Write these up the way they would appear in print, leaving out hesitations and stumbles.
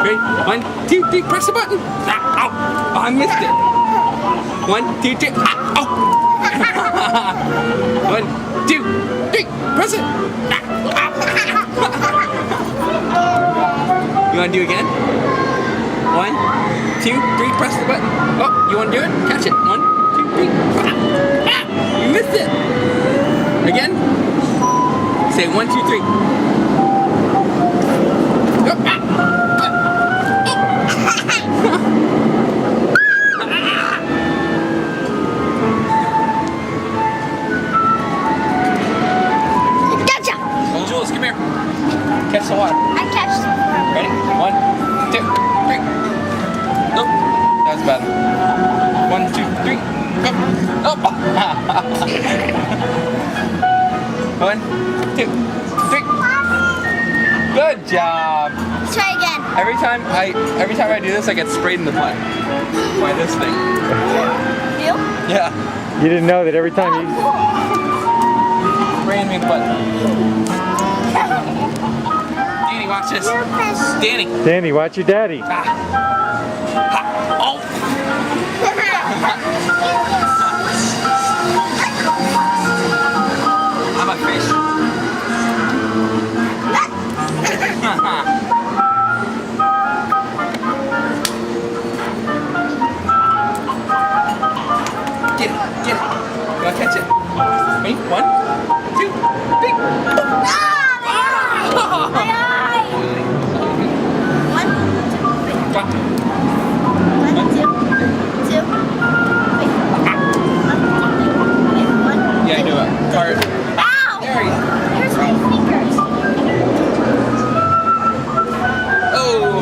Ready? 1, 2, 3, press the button. Ow! Oh, I missed it. 1, 2, 3. Ow! 1, 2, 3, press it. You want to do it again? 1, 2, 3, press the button. Oh, you want to do it? Catch it. 1, 2, 3. Ah! You missed it. Again? Say 1, 2, 3. Oh, ah! Gotcha! Oh, Jules, come here. Catch the water. I catched it. Ready? 1, 2, 3. Nope. That was bad. 1, 2, 3. Oh. 1, 2, 3. Good job. Let's try again. Every time I do this, I get sprayed in the butt by this thing. You? Yeah. You didn't know that every time you... Spraying me in the butt. Danny, watch this. Danny. Danny, watch your daddy. Ah. Ha. Oh. I'm a fish. Get it. You want to catch it? Ready? 1, 2, 3. My eye! 1, 2, 3. 1, 2, 2. Yeah, I do it. Card. Ow! There he is. Here's my fingers. Oh.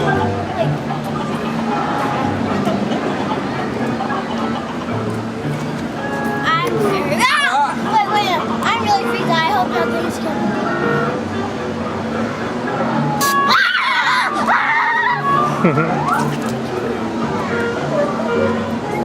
I'm very... Ah! Wait. I'm really freaked out. I hope nothing's coming. Ah!